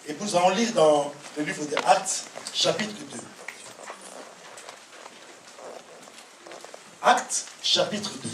Et nous allons lire dans le livre des Actes, chapitre 2. Actes, chapitre 2.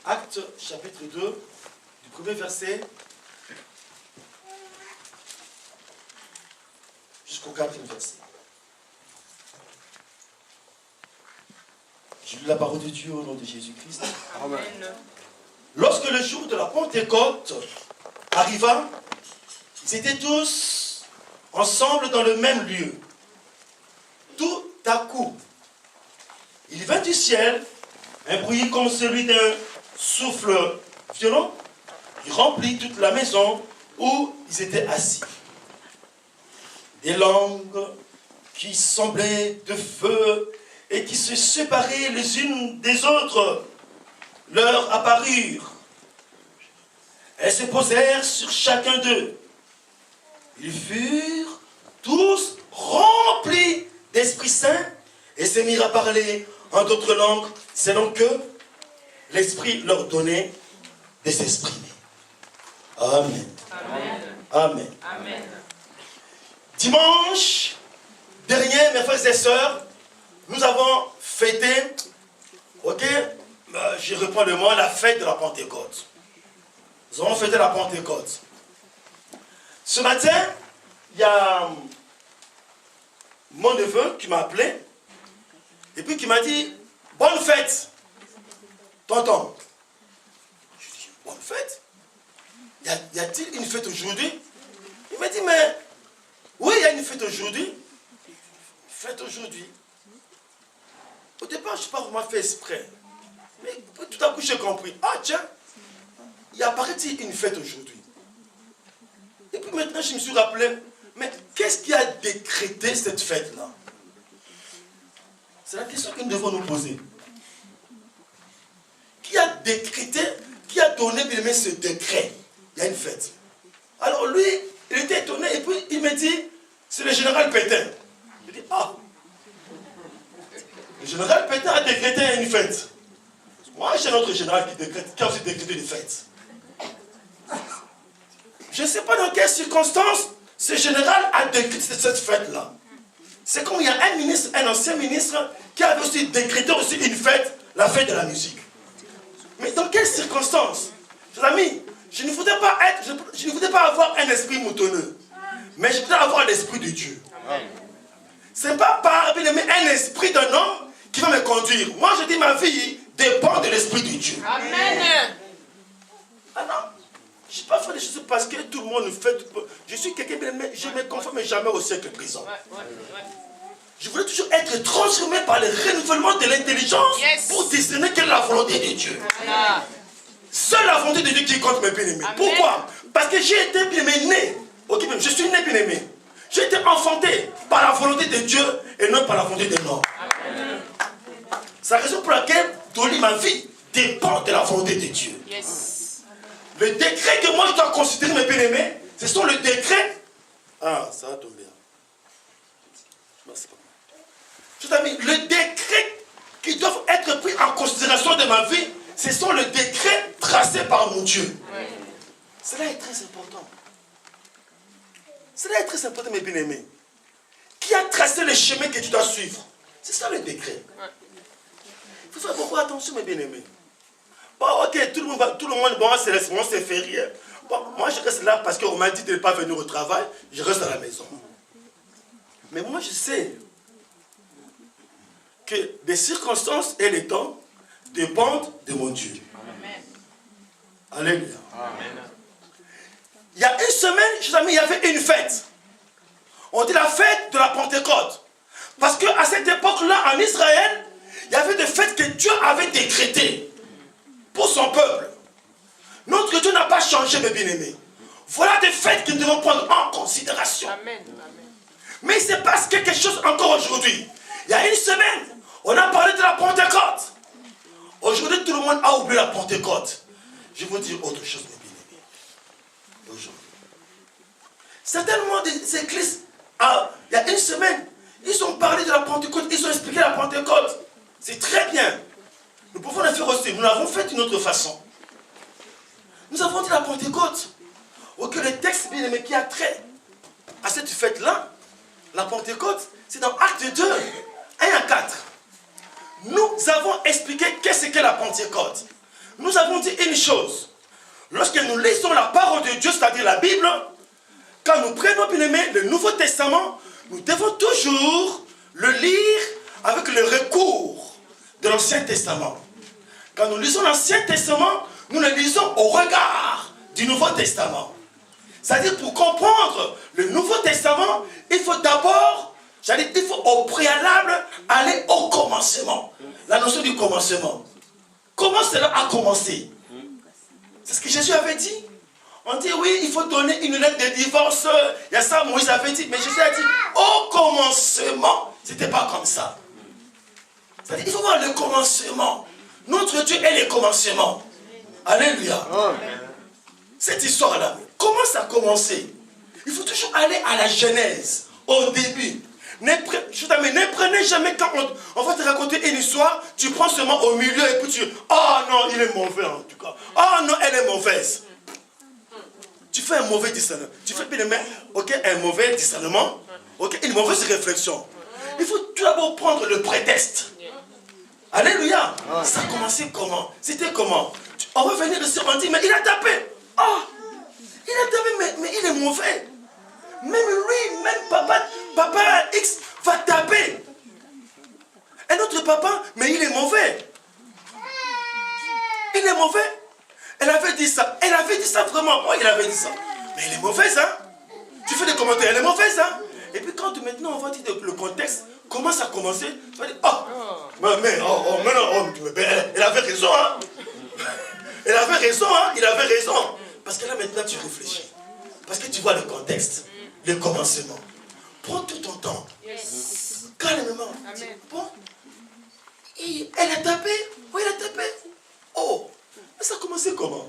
Actes chapitre 2, du premier verset jusqu'au quatrième verset. Je lis la parole de Dieu au nom de Jésus-Christ. Amen. Lorsque le jour de la Pentecôte arriva, ils étaient tous ensemble dans le même lieu. Tout à coup, il vint du ciel un bruit comme celui d'un souffle violent. Il remplit toute la maison où ils étaient assis. Des langues qui semblaient de feu et qui se séparaient les unes des autres leur apparurent. Elles se posèrent sur chacun d'eux. Ils furent tous remplis d'Esprit Saint et se mirent à parler en d'autres langues selon que l'Esprit leur donnait de s'exprimer. Amen. Amen. Amen. Amen. Dimanche dernier, mes frères et sœurs, nous avons fêté, ok, je reprends le mot, la fête de la Pentecôte. Nous avons fêté la Pentecôte. Ce matin, il y a mon neveu qui m'a appelé et puis qui m'a dit « Bonne fête, tonton ». Je lui ai dit « Bonne fête? Y a-t-il une fête aujourd'hui ?» Il m'a dit « Mais oui, il y a une fête aujourd'hui. » Une fête aujourd'hui. Au départ, je n'ai pas vraiment fait exprès. Mais tout à coup, j'ai compris. Ah tiens, il y a paraît-il une fête aujourd'hui. Et puis maintenant, je me suis rappelé, mais qu'est-ce qui a décrété cette fête-là? C'est la question que nous devons nous poser. Qui a décrété, qui a donné bien ce décret? Il y a une fête. Alors lui, il était étonné et puis il me dit, c'est le général Pétain. Je dis, ah, le général Pétain a décrété une fête. Moi, j'ai notre général qui a aussi décrété une fête. Je ne sais pas dans quelles circonstances ce général a décrété cette fête-là. C'est comme il y a un ministre, un ancien ministre, qui avait aussi décrété aussi une fête, la fête de la musique. Mais dans quelles circonstances? Mes amis, je ne voudrais pas avoir un esprit moutonneux, mais je voudrais avoir l'esprit de Dieu. Ce n'est pas par un esprit d'un homme qui va me conduire. Moi, je dis ma vie dépend de l'esprit de Dieu. Amen. Ah non, je ne suis pas fait des choses parce que tout le monde fait. Je suis quelqu'un, mais je ne me conforme jamais au siècle présent. Je voulais toujours être transformé par le renouvellement de l'intelligence pour discerner quelle est la volonté de Dieu. Seule la volonté de Dieu qui compte mes bien-aimés. Pourquoi? Parce que j'ai été bien-aimé né. Ok, je suis né bien-aimé. J'ai été enfanté par la volonté de Dieu et non par la volonté de l'homme. C'est la raison pour laquelle ma vie dépend de la volonté de Dieu. Le décret que moi je dois considérer mes bien-aimés, ce sont le décret. Ah, ça va tomber. Le décret qui doivent être pris en considération de ma vie, ce sont le décret tracé par mon Dieu. Cela est très important. Cela est très important, mes bien-aimés. Qui a tracé le chemin que tu dois suivre? C'est ça le décret. Il faut faire beaucoup attention, mes bien-aimés. Bon, ok, tout le monde, bon, c'est férié. Bon, moi, je reste là parce qu'on m'a dit de ne pas venir au travail. Je reste à la maison. Mais moi, je sais que les circonstances et les temps dépendent de mon Dieu. Amen. Alléluia. Amen. Il y a une semaine, chers amis, il y avait une fête. On dit la fête de la Pentecôte. Parce qu'à cette époque-là, en Israël, il y avait des fêtes que Dieu avait décrétées pour son peuple. Notre Dieu n'a pas changé, mes bien-aimés. Voilà des fêtes que nous devons prendre en considération. Amen. Mais il se passe quelque chose encore aujourd'hui. Il y a une semaine, on a parlé de la Pentecôte. Aujourd'hui, tout le monde a oublié la Pentecôte. Je vais vous dire autre chose, mes bien-aimés. Aujourd'hui. Certainement des églises, il y a une semaine, ils ont parlé de la Pentecôte, ils ont expliqué la Pentecôte. C'est très bien. Nous pouvons le faire aussi. Nous l'avons fait d'une autre façon. Nous avons dit la Pentecôte. Ok, le texte, bien aimé, qui a trait à cette fête-là, la Pentecôte, c'est dans Acte 2, 1 à 4. Nous avons expliqué qu'est-ce qu'est la Pentecôte. Nous avons dit une chose. Lorsque nous lisons la parole de Dieu, c'est-à-dire la Bible, quand nous prenons, bien aimé, le Nouveau Testament, nous devons toujours le lire avec le recours de l'Ancien Testament. Quand nous lisons l'Ancien Testament, nous le lisons au regard du Nouveau Testament. C'est-à-dire, pour comprendre le Nouveau Testament, il faut d'abord, il faut au préalable aller au commencement. La notion du commencement. Comment cela a commencé? C'est ce que Jésus avait dit. On dit, oui, il faut donner une lettre de divorce. Il y a ça, Moïse avait dit. Mais Jésus a dit, au commencement, ce n'était pas comme ça. C'est-à-dire, il faut voir le commencement. Notre Dieu est le commencement. Alléluia. Cette histoire-là, comment ça a commencé? Il faut toujours aller à la genèse, au début. Ne prenez jamais quand on va te raconter une histoire, tu prends seulement au milieu et puis tu dis, oh non, il est mauvais en tout cas. Oh non, elle est mauvaise. Tu fais un mauvais discernement. Tu fais bien un mauvais discernement, une mauvaise réflexion. Il faut tout d'abord prendre le prétexte. Alléluia. Ça a commencé comment? C'était comment? On va venir ici, on dit, mais il a tapé. Oh, il a tapé, mais il est mauvais. Même lui, même papa X va taper. Un autre papa, mais il est mauvais. Il est mauvais. Elle avait dit ça. Elle avait dit ça vraiment. Oh, il avait dit ça. Mais elle est mauvaise, hein. Tu fais des commentaires, elle est mauvaise, hein. Et puis quand maintenant on va dire le contexte, comment ça a commencé, tu vas dire, elle avait raison, hein. Elle avait raison, hein. Il avait raison. Parce que là maintenant tu réfléchis. Parce que tu vois le contexte, le commencement. Prends tout ton temps. Yes. Calmement. Amen. Bon. Et elle a tapé. Oui, elle a tapé. Oh. Mais ça a commencé comment?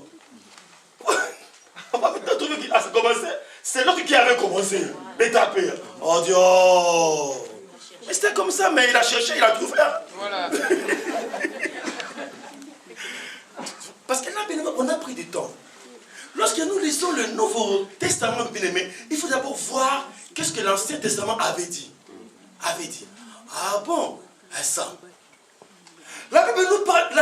On va maintenant trouver qui a commencé. C'est l'autre qui avait commencé. Les taper. Oh Dieu. Mais c'était comme ça, mais il a cherché, il a trouvé. Voilà. Parce que là, on a pris du temps. Lorsque nous lisons le Nouveau Testament, bien-aimé, il faut d'abord voir qu'est-ce que l'Ancien Testament avait dit. Ah bon, ça. La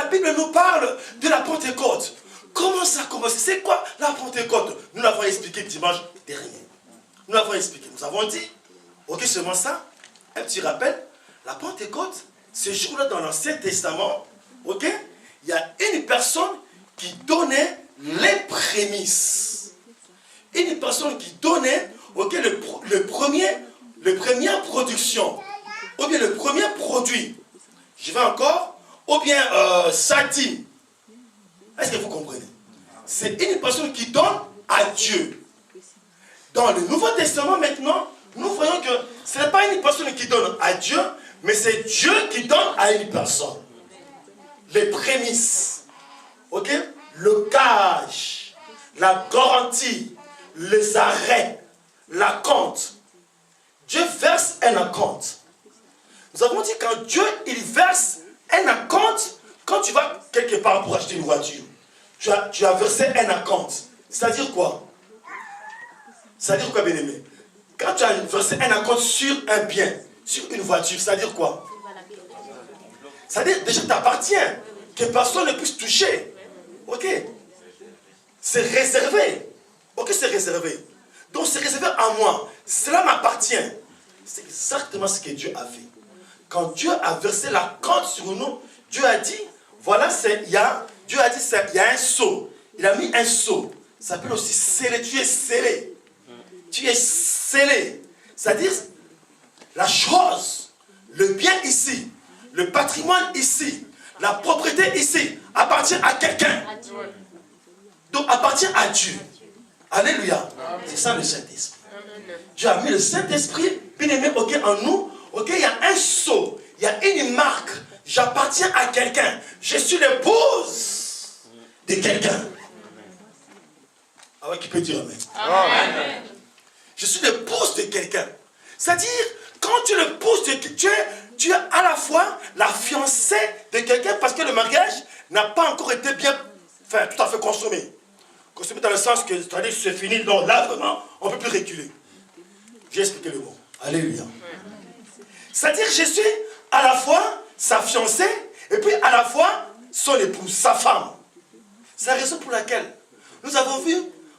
Bible nous parle de la Pentecôte. Comment ça a commencé? C'est quoi la Pentecôte? Nous l'avons expliqué dimanche dernier. Nous l'avons expliqué. Nous avons dit, ok, seulement ça, un petit rappel, la Pentecôte, ce jour-là dans l'Ancien Testament, ok, il y a une personne qui donnait les prémices. Une personne qui donnait, ok, le première production, ou bien le premier produit. Je vais encore, ou bien Sati. Est-ce que vous comprenez? C'est une personne qui donne à Dieu. Dans le Nouveau Testament maintenant, nous voyons que ce n'est pas une personne qui donne à Dieu, mais c'est Dieu qui donne à une personne. Les prémices. Ok? Le gage, la garantie, les arrêts, la compte. Dieu verse un acompte. Nous avons dit quand Dieu il verse un acompte, quand tu vas quelque part pour acheter une voiture, tu as versé un acompte. C'est-à-dire quoi? C'est-à-dire quoi, bien-aimé? Quand tu as versé un acompte sur un bien, sur une voiture, c'est-à-dire quoi? C'est-à-dire déjà t'appartient, que personne ne puisse toucher. Ok? C'est réservé. Ok, c'est réservé. Donc c'est réservé à moi. Cela m'appartient. C'est exactement ce que Dieu a fait. Quand Dieu a versé la compte sur nous, Dieu a dit, voilà, Dieu a dit, il y a un sceau. Il a mis un sceau. Ça s'appelle aussi scellé. Tu es scellé. Tu es scellé. C'est-à-dire, la chose, le bien ici, le patrimoine ici, la propriété ici, appartient à quelqu'un. Donc, appartient à Dieu. Alléluia. C'est ça le Saint-Esprit. Dieu a mis le Saint-Esprit, bien aimé, ok, en nous. Ok, il y a un sceau, il y a une marque. J'appartiens à quelqu'un. Je suis l'épouse de quelqu'un. Ah ouais, qui peut dire amen? Amen. Je suis l'épouse de quelqu'un. C'est-à-dire, quand tu es l'épouse de quelqu'un, tu es à la fois la fiancée de quelqu'un parce que le mariage n'a pas encore été bien, enfin, tout à fait consommé. Consommé dans le sens que, c'est-à-dire que c'est fini, donc là, vraiment, on ne peut plus reculer. J'ai expliqué le mot. Alléluia. C'est-à-dire que je suis à la fois sa fiancée et puis à la fois son épouse, sa femme. C'est la raison pour laquelle nous avons vu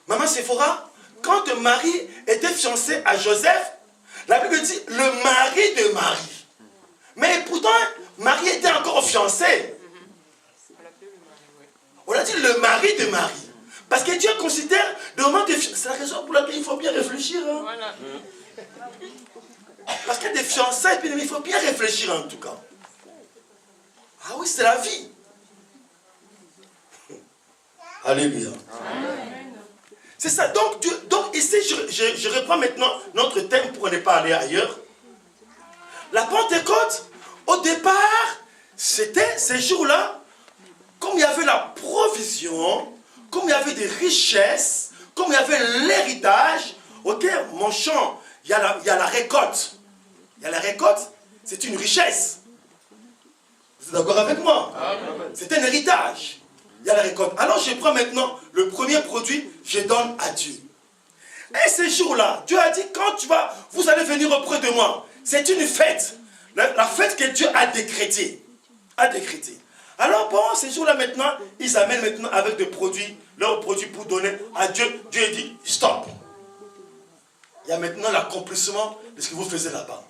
Maman Séphora, quand Marie était fiancée à Joseph, la Bible dit le mari de Marie. Mais pourtant, Marie était encore fiancée. On a dit le mari de Marie. Parce que Dieu considère le moment de fiancée. C'est la raison pour laquelle il faut bien réfléchir. Hein? Voilà. Parce qu'il y a des fiançailles, puis il faut bien réfléchir en tout cas. Ah oui, c'est la vie. Alléluia. C'est ça. Donc ici, je reprends maintenant notre thème pour ne pas aller ailleurs. La Pentecôte, au départ, c'était ces jours-là, comme il y avait la provision, comme il y avait des richesses, comme il y avait l'héritage. Ok, mon champ, il y a la récolte. Il y a la récolte, c'est une richesse. Vous êtes d'accord avec moi? C'est un héritage. Il y a la récolte. Alors je prends maintenant le premier produit, je donne à Dieu. Et ces jours-là, Dieu a dit, quand vous allez venir auprès de moi, c'est une fête. La fête que Dieu a décrétée. Alors bon, ces jours-là maintenant, ils amènent maintenant avec des produits, leurs produits pour donner à Dieu. Dieu dit, stop. Il y a maintenant l'accomplissement de ce que vous faisiez là-bas.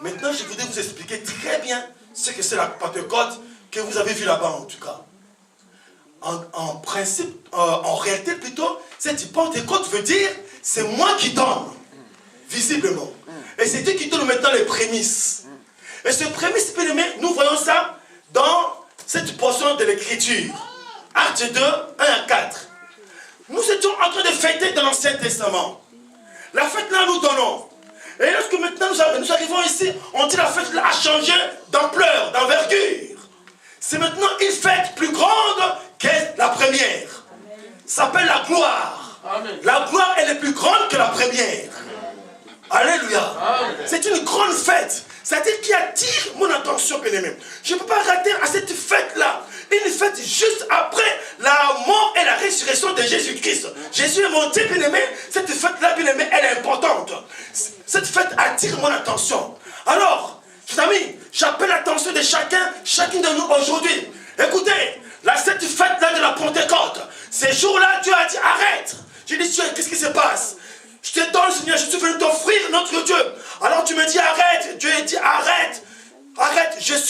Maintenant, je voudrais vous expliquer très bien ce que c'est la Pentecôte que vous avez vu là-bas en tout cas. En principe, en réalité plutôt, cette Pentecôte veut dire c'est moi qui donne, visiblement. Et c'est Dieu qui donne maintenant les prémices. Et ce prémisse, nous voyons ça dans cette portion de l'Écriture. Actes 2, 1 à 4. Nous étions en train de fêter dans l'Ancien Testament. La fête là, nous donnons. Et lorsque maintenant nous arrivons ici, on dit la fête là a changé d'ampleur, d'envergure. C'est maintenant une fête plus grande que la première. Ça s'appelle la gloire. Amen. La gloire, elle est plus grande que la première. Alléluia. C'est une grande fête. C'est-à-dire qui attire mon attention, bien-aimé. Je ne peux pas rater à cette fête-là. Une fête juste après la mort et la résurrection de Jésus-Christ. Jésus est monté, bien-aimé. Cette fête-là, bien-aimé, elle est importante. Cette fête attire mon attention. Alors, mes amis, j'appelle l'attention de chacune de nous aujourd'hui. Écoutez, cette fête-là de la Pentecôte, ces jours-là, Dieu a dit arrête. J'ai dit, Dieu, qu'est-ce qui se passe? Je te donne, Seigneur, je suis venu t'offrir notre Dieu. Alors tu me dis arrête. Dieu a dit arrête. Arrête, je suis